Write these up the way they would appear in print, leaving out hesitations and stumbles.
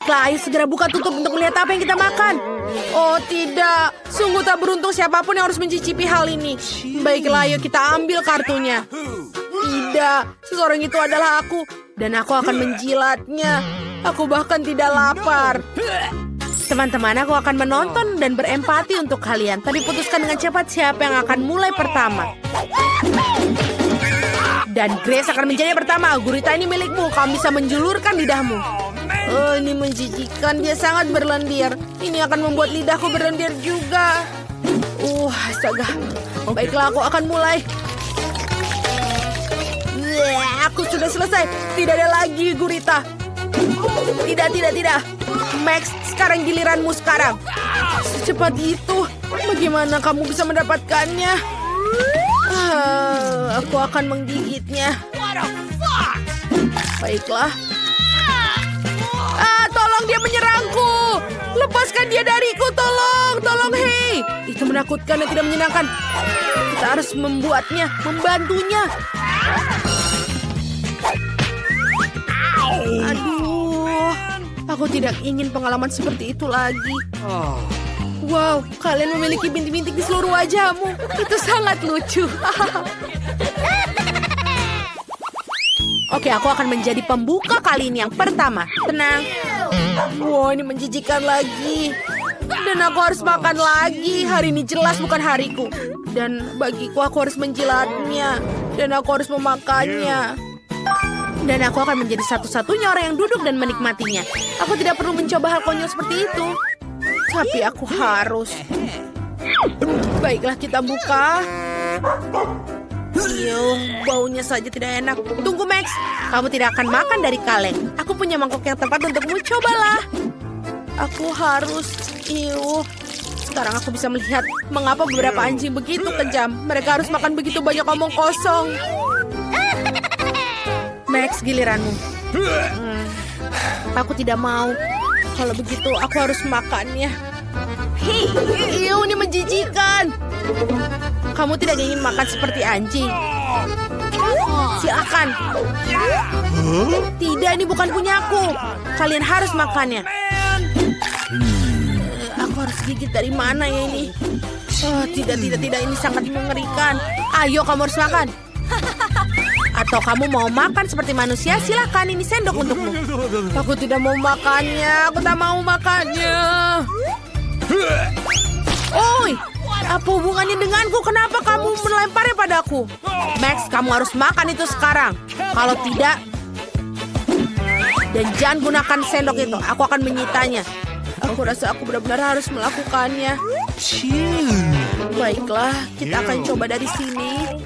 Baiklah, ayo segera buka tutup untuk melihat apa yang kita makan. Oh tidak, sungguh tak beruntung siapapun yang harus mencicipi hal ini. Baiklah, ayo kita ambil kartunya. Tidak, seseorang itu adalah aku. Dan aku akan menjilatnya. Aku bahkan tidak lapar. Teman-teman, aku akan menonton dan berempati untuk kalian. Tapi putuskan dengan cepat siapa yang akan mulai pertama. Dan Grace akan menjadi yang pertama. Gurita ini milikmu, kamu bisa menjulurkan lidahmu. Oh, ini menjijikan, dia sangat berlendir. Ini akan membuat lidahku berlendir juga. Astaga. Baiklah, aku akan mulai. Aku sudah selesai. Tidak ada lagi, Gurita. Tidak. Max, sekarang giliranmu sekarang. Secepat itu. Bagaimana kamu bisa mendapatkannya? Aku akan menggigitnya. Baiklah. Tolong, dia menyerangku. Lepaskan dia dariku, tolong, hei. Itu menakutkan dan tidak menyenangkan. Kita harus membantunya. Aduh, aku tidak ingin pengalaman seperti itu lagi. Wow, kalian memiliki bintik-bintik di seluruh wajahmu. Itu sangat lucu. Oke, aku akan menjadi pembuka kali ini yang pertama. Tenang. Wow, ini menjijikan lagi. Dan aku harus makan lagi. Hari ini jelas bukan hariku. Dan bagiku aku harus menjilatnya. Dan aku harus memakannya. Dan aku akan menjadi satu-satunya orang yang duduk dan menikmatinya. Aku tidak perlu mencoba hal konyol seperti itu. Tapi aku harus. Baiklah, kita buka. Baunya saja tidak enak. Tunggu, Max. Kamu tidak akan makan dari kaleng. Aku punya mangkok yang tepat untukmu. Cobalah. Aku harus. Sekarang aku bisa melihat mengapa beberapa anjing begitu kejam. Mereka harus makan begitu banyak omong kosong. Max, giliranmu. Aku tidak mau. Kalau begitu, aku harus makannya. Ini menjijikan. Kamu tidak ingin makan seperti anjing? Silakan. Tidak, ini bukan punyaku. Kalian harus makannya. Aku harus gigit dari mana ya ini? Tidak. Ini sangat mengerikan. Ayo, kamu harus makan. Atau kamu mau makan seperti manusia, silakan, ini sendok untukmu. Aku tidak mau makannya. Aku tak mau makannya. Oi, apa hubungannya denganku? Kenapa kamu melemparnya padaku? Max, kamu harus makan itu sekarang. Kalau tidak, dan jangan gunakan sendok itu. Aku akan menyitanya. Aku rasa aku benar-benar harus melakukannya. Baiklah, kita akan coba dari sini.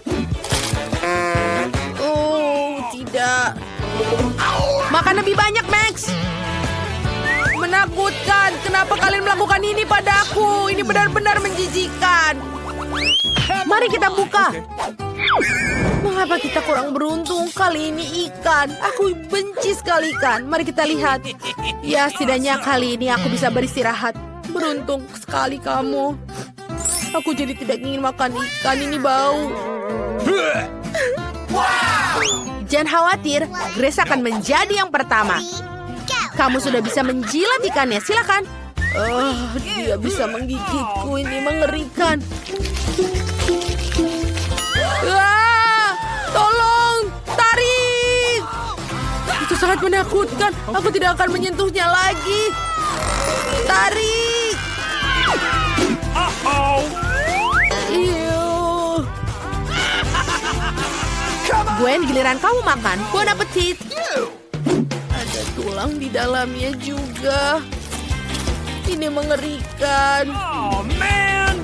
Tidak. Makan lebih banyak, Max. Menakutkan. Kenapa kalian melakukan ini padaku? Ini benar-benar menjijikan. Mari kita buka. Mengapa kita kurang beruntung? Kali ini ikan. Aku benci sekali ikan. Mari kita lihat. Ya, setidaknya kali ini aku bisa beristirahat. Beruntung sekali kamu. Aku jadi tidak ingin makan ikan. Ini bau. Jangan khawatir, Grace akan menjadi yang pertama. Kamu sudah bisa menjilat ikannya, silakan. Dia bisa menggigitku, ini mengerikan. Tolong, tarik. Itu sangat menakutkan, aku tidak akan menyentuhnya lagi. Tarik. Gwen, giliran kamu makan. Bon appetit. Ada tulang di dalamnya juga. Ini mengerikan. Oh, man.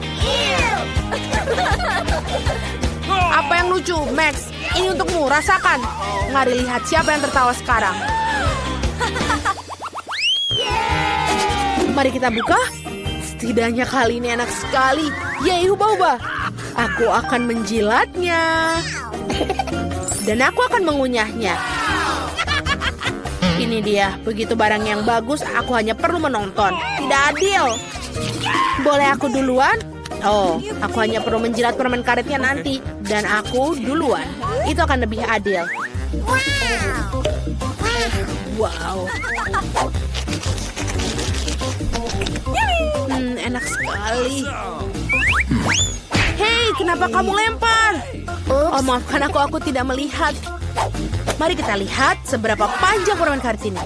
Apa yang lucu, Max? Ini untukmu, rasakan. Mari lihat siapa yang tertawa sekarang. Mari kita buka. Setidaknya kali ini enak sekali. Yeay, hubah-hubah. Aku akan menjilatnya. Dan aku akan mengunyahnya. Ini dia, begitu barang yang bagus, aku hanya perlu menonton. Tidak adil. Boleh aku duluan? Oh, aku hanya perlu menjilat permen karetnya nanti. Dan aku duluan. Itu akan lebih adil. Wow. sekali. Hei, kenapa kamu lempar? Oh, maafkan aku tidak melihat. Mari kita lihat seberapa panjang permen karet ini.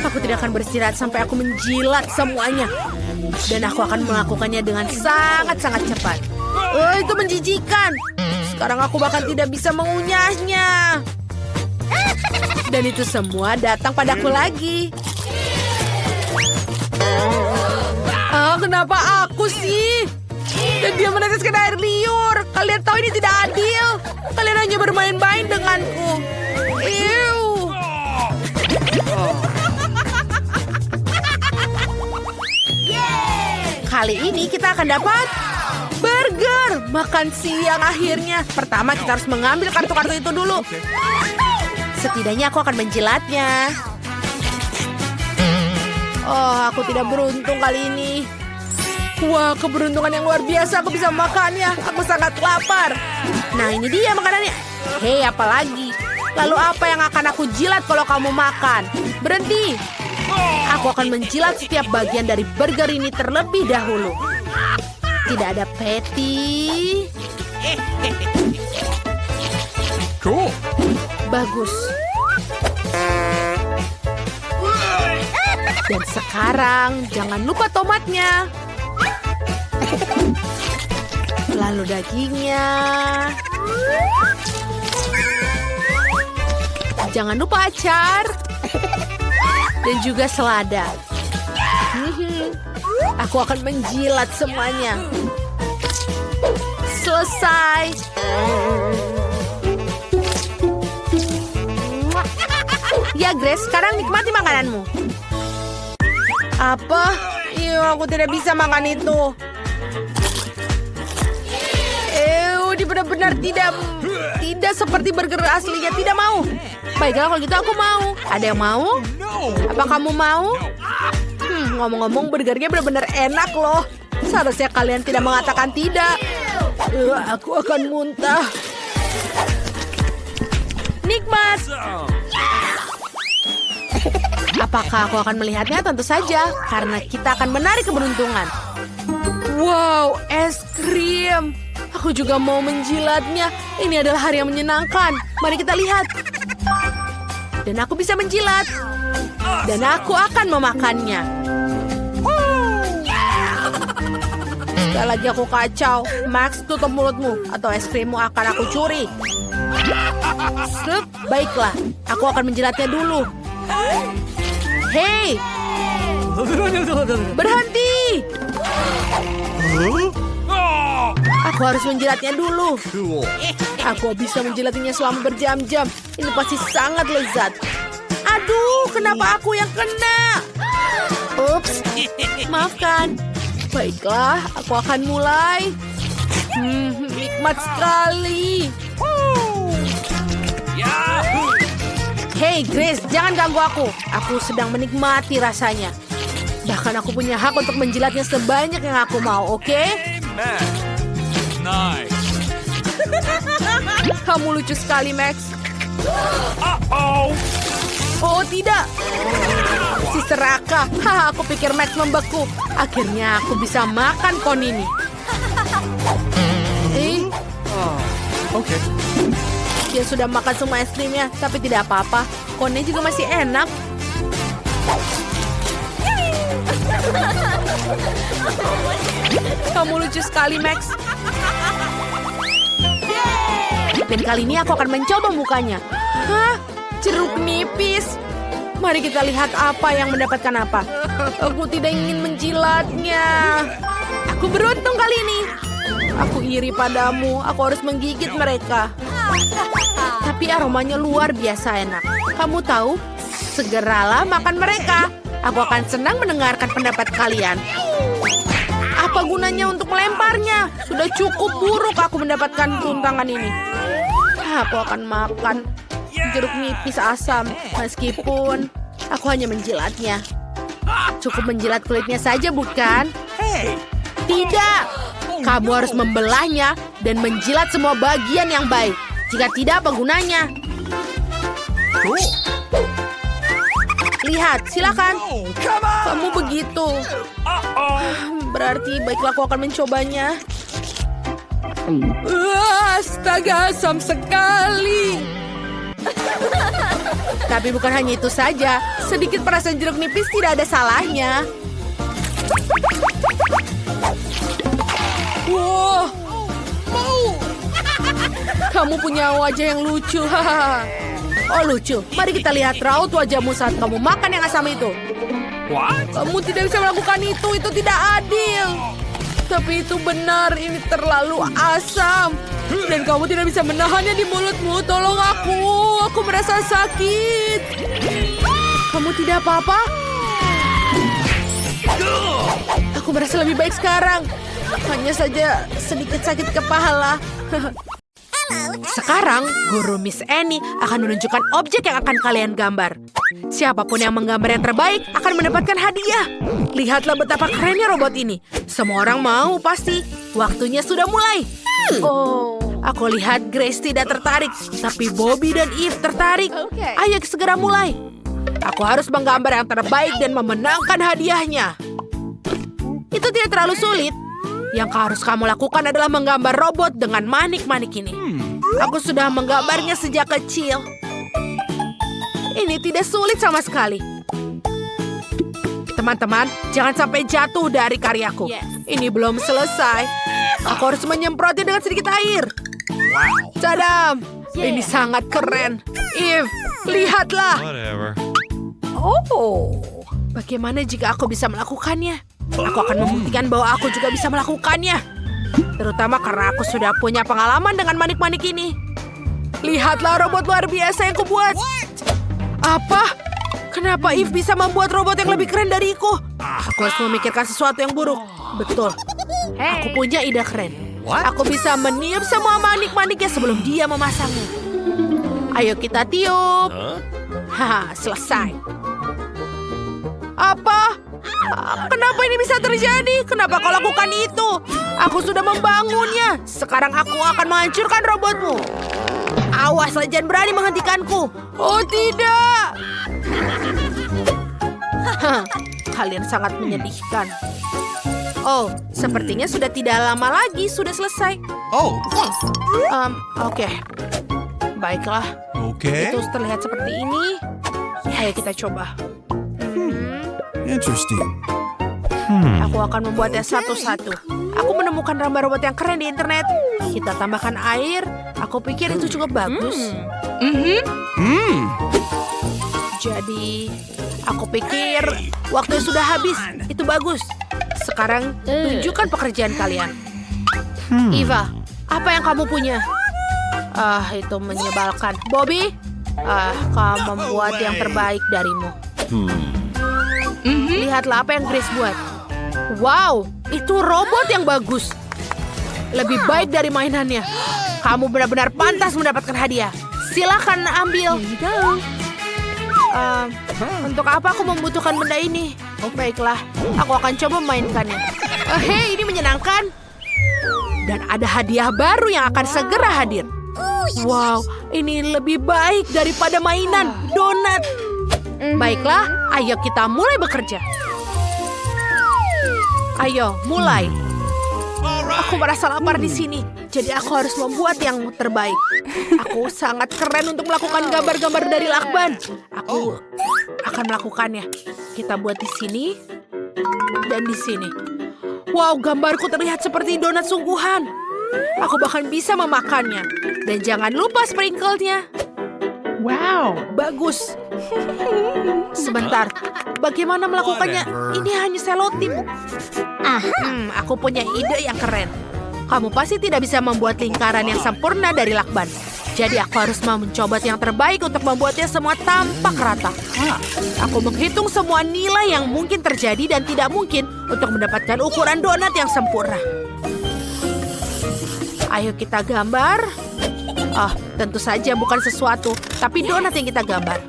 Aku tidak akan beristirahat sampai aku menjilat semuanya. Dan aku akan melakukannya dengan sangat-sangat cepat. Oh, itu menjijikan. Sekarang aku bahkan tidak bisa mengunyahnya. Dan itu semua datang padaku lagi. Kenapa aku sih? Dan dia meneteskan air liur. Kalian tahu ini tidak adil. Kalian hanya bermain-main denganku. Ew. Kali ini kita akan dapat burger. Makan siang akhirnya. Pertama kita harus mengambil kartu-kartu itu dulu. Setidaknya aku akan menjilatnya. Oh, aku tidak beruntung kali ini. Wah, keberuntungan yang luar biasa. Aku bisa makannya. Aku sangat lapar. Nah, ini dia makanannya. Hei, apa lagi? Lalu apa yang akan aku jilat kalau kamu makan? Berhenti. Aku akan menjilat setiap bagian dari burger ini terlebih dahulu. Tidak ada patty. Cool. Bagus. Dan sekarang jangan lupa tomatnya. Lalu dagingnya. Jangan lupa acar. Dan juga selada. Aku akan menjilat semuanya. Selesai. Ya, Grace, sekarang nikmati makananmu. Apa? Aku tidak bisa makan itu. Dia benar-benar tidak seperti burger aslinya. Tidak mau. Baiklah, kalau gitu aku mau. Ada yang mau? Apa kamu mau? Ngomong-ngomong, burgernya benar-benar enak loh. Seharusnya kalian tidak mengatakan tidak. Aku akan muntah. Nikmat. Apakah aku akan melihatnya? Tentu saja. Karena kita akan menarik keberuntungan. Wow, es krim. Aku juga mau menjilatnya. Ini adalah hari yang menyenangkan. Mari kita lihat. Dan aku bisa menjilat. Dan aku akan memakannya. Sekali lagi aku kacau. Max, tutup mulutmu. Atau es krimmu akan aku curi. Baiklah, aku akan menjilatnya dulu. Hei! Berhenti! Aku harus menjilatnya dulu. Aku bisa menjilatinya selama berjam-jam. Ini pasti sangat lezat. Aduh, kenapa aku yang kena? Ups, maafkan. Baiklah, aku akan mulai. Nikmat sekali. Hei, Grace, jangan ganggu aku. Aku sedang menikmati rasanya. Bahkan aku punya hak untuk menjilatnya sebanyak yang aku mau, oke? Nice. Kamu lucu sekali, Max. Uh-oh. Oh, tidak. Si serakah. Aku pikir Max membeku. Akhirnya aku bisa makan kon ini. Oke. Dia sudah makan semua es krimnya, tapi tidak apa-apa. Konnya juga masih enak. Kamu lucu sekali, Max. Dan kali ini aku akan mencoba mukanya. Hah? Jeruk nipis. Mari kita lihat apa yang mendapatkan apa. Aku tidak ingin menjilatnya. Aku beruntung kali ini. Aku iri padamu. Aku harus menggigit mereka. Tapi aromanya luar biasa enak. Kamu tahu? Segeralah makan mereka. Aku akan senang mendengarkan pendapat kalian. Apa gunanya untuk melemparnya? Sudah cukup buruk aku mendapatkan tuntangan ini. Aku akan makan jeruk nipis asam. Meskipun aku hanya menjilatnya. Cukup menjilat kulitnya saja, bukan? Tidak. Kamu harus membelahnya dan menjilat semua bagian yang baik. Jika tidak, apa gunanya? Lihat, silakan. Kamu begitu. Berarti baiklah aku akan mencobanya. Astaga, asam sekali. Tapi bukan hanya itu saja. Sedikit perasan jeruk nipis tidak ada salahnya. Wow. Kamu punya wajah yang lucu. Oh, lucu. Mari kita lihat raut wajahmu saat kamu makan yang asam itu. What? Kamu tidak bisa melakukan itu tidak adil. Tapi itu benar, ini terlalu asam. Dan kamu tidak bisa menahannya di mulutmu. Tolong aku merasa sakit. Kamu tidak apa-apa? Aku merasa lebih baik sekarang. Hanya saja sedikit sakit kepala. Sekarang, guru Miss Annie akan menunjukkan objek yang akan kalian gambar. Siapapun yang menggambar yang terbaik akan mendapatkan hadiah. Lihatlah betapa kerennya robot ini. Semua orang mau pasti. Waktunya sudah mulai. Oh, aku lihat Grace tidak tertarik, tapi Bobby dan Eve tertarik. Ayo segera mulai. Aku harus menggambar yang terbaik dan memenangkan hadiahnya. Itu tidak terlalu sulit. Yang harus kamu lakukan adalah menggambar robot dengan manik-manik ini. Aku sudah menggambarnya sejak kecil. Ini tidak sulit sama sekali. Teman-teman, jangan sampai jatuh dari karyaku. Ini belum selesai. Aku harus menyemprotnya dengan sedikit air. Tadam! Ini sangat keren. Eve, lihatlah. Whatever. Oh, bagaimana jika aku bisa melakukannya? Aku akan membuktikan bahwa aku juga bisa melakukannya. Terutama karena aku sudah punya pengalaman dengan manik-manik ini. Lihatlah robot luar biasa yang kubuat. Apa? Kenapa Eve bisa membuat robot yang lebih keren dariku? Aku harus memikirkan sesuatu yang buruk. Betul. Aku punya ide keren. Aku bisa meniup semua manik-maniknya sebelum dia memasangnya. Ayo kita tiup. Haha, selesai. Apa? Kenapa ini bisa terjadi? Kenapa kau lakukan itu? Aku sudah membangunnya. Sekarang aku akan menghancurkan robotmu. Awas, jangan berani menghentikanku. Oh tidak. Kalian sangat menyedihkan. Oh, sepertinya sudah tidak lama lagi. Sudah selesai. Oh. Oke. Baiklah. Okay. Itu terlihat seperti ini. Ayo kita coba. Interesting. Aku akan membuatnya satu-satu. Aku menemukan gambar robot yang keren di internet. Kita tambahkan air. Aku pikir itu cukup bagus. Jadi, aku pikir waktu sudah habis. Itu bagus. Sekarang, tunjukkan pekerjaan kalian. Eva, apa yang kamu punya? Itu menyebalkan. Bobby, kamu membuat yang terbaik darimu. Lihatlah apa yang Grace buat. Wow, itu robot yang bagus. Lebih baik dari mainannya. Kamu benar-benar pantas mendapatkan hadiah. Silakan ambil. Untuk apa aku membutuhkan benda ini? Baiklah, aku akan coba memainkannya. Hei, ini menyenangkan. Dan ada hadiah baru yang akan segera hadir. Wow, ini lebih baik daripada mainan donat. Baiklah, ayo kita mulai bekerja. Ayo, mulai. Aku merasa lapar di sini, jadi aku harus membuat yang terbaik. Aku sangat keren untuk melakukan gambar-gambar dari lakban. Aku akan melakukannya. Kita buat di sini dan di sini. Wow, gambarku terlihat seperti donat sungguhan. Aku bahkan bisa memakannya. Dan jangan lupa sprinkle-nya. Wow, bagus. Sebentar, bagaimana melakukannya? Ini hanya selotip. Aku punya ide yang keren. Kamu pasti tidak bisa membuat lingkaran yang sempurna dari lakban. Jadi aku harus mencoba yang terbaik untuk membuatnya semua tampak rata. Aku menghitung semua nilai yang mungkin terjadi dan tidak mungkin untuk mendapatkan ukuran donat yang sempurna. Ayo kita gambar. Tentu saja bukan sesuatu, tapi donat yang kita gambar.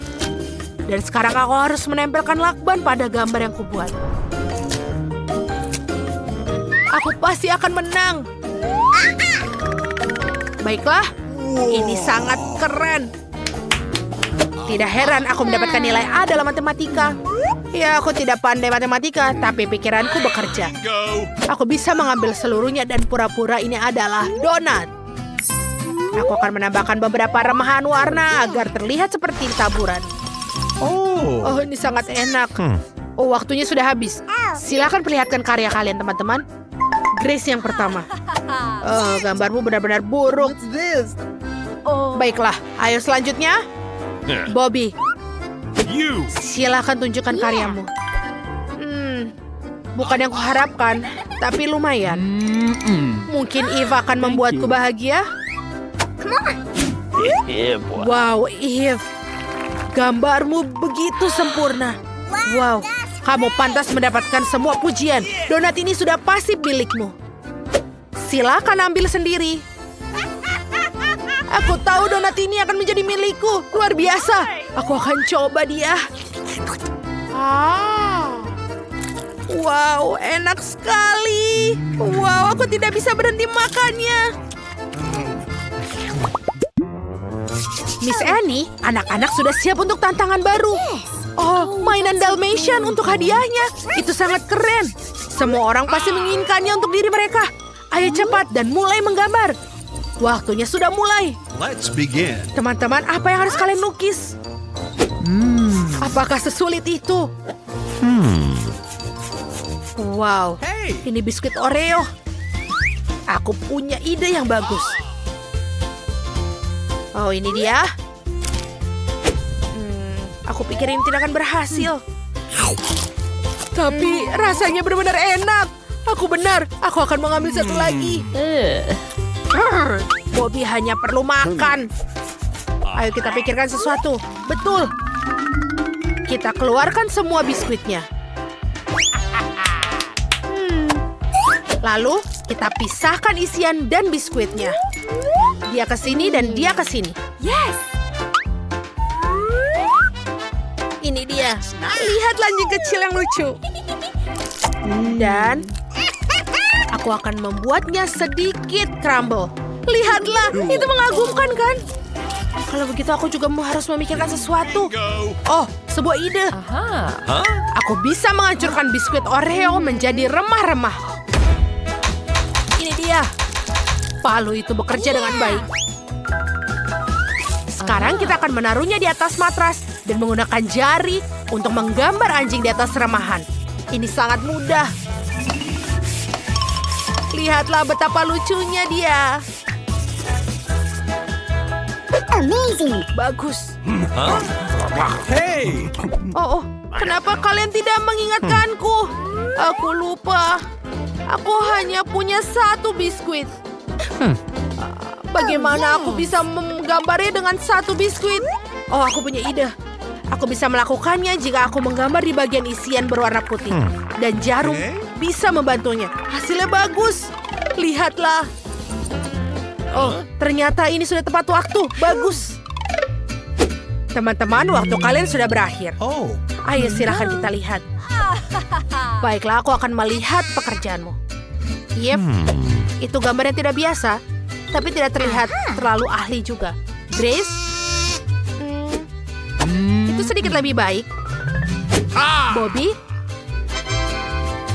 Dan sekarang aku harus menempelkan lakban pada gambar yang kubuat. Aku pasti akan menang. Baiklah, ini sangat keren. Tidak heran aku mendapatkan nilai A dalam matematika. Ya, aku tidak pandai matematika, tapi pikiranku bekerja. Go. Aku bisa mengambil seluruhnya dan pura-pura ini adalah donat. Aku akan menambahkan beberapa remahan warna agar terlihat seperti taburan. Oh. Oh, ini sangat enak. Oh, waktunya sudah habis. Silakan perlihatkan karya kalian, teman-teman. Grace yang pertama. Oh, gambarmu benar-benar buruk. Baiklah, ayo selanjutnya. Bobby, You. silakan tunjukkan karyamu. Bukan yang kuharapkan, tapi lumayan. Mungkin Eve akan membuatku bahagia. Wow, Eve. Gambarmu begitu sempurna. Wow, kamu pantas mendapatkan semua pujian. Donat ini sudah pasti milikmu. Silakan ambil sendiri. Aku tahu donat ini akan menjadi milikku. Luar biasa. Aku akan coba dia. Wow, enak sekali. Wow, aku tidak bisa berhenti makannya. Miss Annie, anak-anak sudah siap untuk tantangan baru. Oh, mainan Dalmatian untuk hadiahnya. Itu sangat keren. Semua orang pasti menginginkannya untuk diri mereka. Ayo cepat dan mulai menggambar. Waktunya sudah mulai. Let's begin. Teman-teman, apa yang harus kalian lukis? Apakah sesulit itu? Wow, Hey. ini biskuit Oreo. Aku punya ide yang bagus. Oh, ini dia. Aku pikir ini tidak akan berhasil. Tapi rasanya benar-benar enak. Aku benar, aku akan mengambil satu lagi. Bobby hanya perlu makan. Ayo kita pikirkan sesuatu. Betul. Kita keluarkan semua biskuitnya. Lalu kita pisahkan isian dan biskuitnya. Dia ke sini dan dia ke sini. Yes. Ini dia. Lihat anjing kecil yang lucu. Dan aku akan membuatnya sedikit crumble. Lihatlah, itu mengagumkan kan? Kalau begitu aku juga harus memikirkan sesuatu. Go. Oh, sebuah ide. Aku bisa menghancurkan biskuit Oreo menjadi remah-remah. Ini dia. Palu itu bekerja dengan baik. Sekarang kita akan menaruhnya di atas matras dan menggunakan jari untuk menggambar anjing di atas remahan. Ini sangat mudah. Lihatlah betapa lucunya dia. Amazing. Bagus. Hey. Oh, kenapa kalian tidak mengingatkanku? Aku lupa. Aku hanya punya satu biskuit. Bagaimana aku bisa menggambarnya dengan satu biskuit? Oh, aku punya ide. Aku bisa melakukannya jika aku menggambar di bagian isian berwarna putih. Dan jarum bisa membantunya. Hasilnya bagus. Lihatlah. Oh, ternyata ini sudah tepat waktu. Bagus. Teman-teman, waktu kalian sudah berakhir. Oh. Ayo silahkan kita lihat. Baiklah, aku akan melihat pekerjaanmu. Yep, itu gambar yang tidak biasa, tapi tidak terlihat terlalu ahli juga. Grace, itu sedikit lebih baik. Bobby,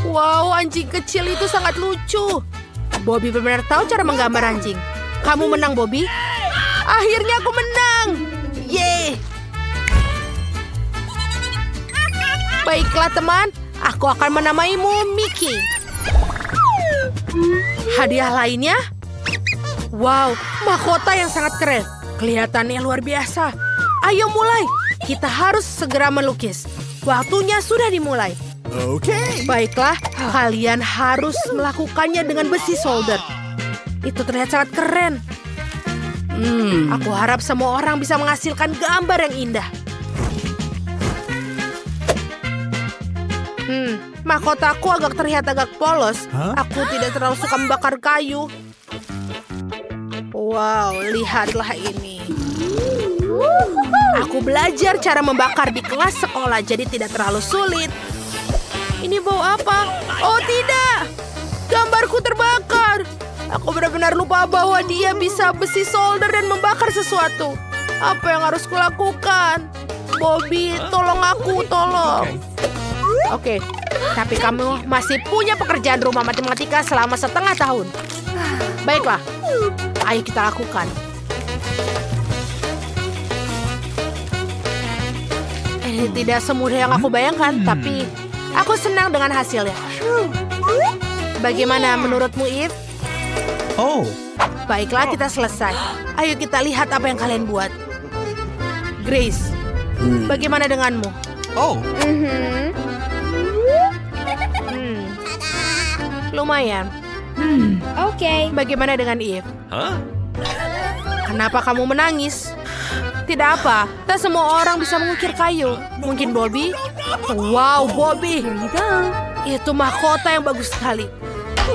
wow, anjing kecil itu sangat lucu. Bobby benar-benar tahu cara menggambar anjing. Kamu menang, Bobby. Akhirnya aku menang. Yeay. Baiklah teman, aku akan menamaimu Mickey. Hadiah lainnya? Wow, mahkota yang sangat keren. Kelihatannya luar biasa. Ayo mulai, kita harus segera melukis. Waktunya sudah dimulai. Okay. Baiklah, kalian harus melakukannya dengan besi solder. Itu terlihat sangat keren. Aku harap semua orang bisa menghasilkan gambar yang indah. Mahkotaku agak terlihat agak polos. Aku tidak terlalu suka membakar kayu. Wow, lihatlah ini. Aku belajar cara membakar di kelas sekolah, jadi tidak terlalu sulit. Ini bau apa? Oh tidak, gambarku terbakar. Aku benar-benar lupa bahwa dia bisa besi solder dan membakar sesuatu. Apa yang harus kulakukan? Bobby, tolong aku, tolong. Oke, tapi kamu masih punya pekerjaan rumah matematika selama setengah tahun. Baiklah, ayo kita lakukan. Ini tidak semudah yang aku bayangkan, tapi aku senang dengan hasilnya. Bagaimana menurutmu, Eve? Oh. Baiklah, kita selesai. Ayo kita lihat apa yang kalian buat. Grace, bagaimana denganmu? Oh. Lumayan. Oke. Bagaimana dengan Eve? Huh? Kenapa kamu menangis? Tidak apa, tak semua orang bisa mengukir kayu. Mungkin Bobby? Wow, Bobby. Itu mahkota yang bagus sekali.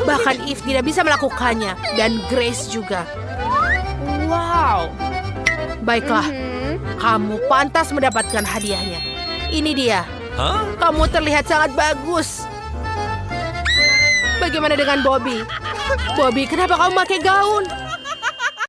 Bahkan Eve tidak bisa melakukannya. Dan Grace juga. Wow. Baiklah, kamu pantas mendapatkan hadiahnya. Ini dia. Huh? Kamu terlihat sangat bagus. Bagaimana dengan Bobby? Bobby, kenapa kamu pakai gaun?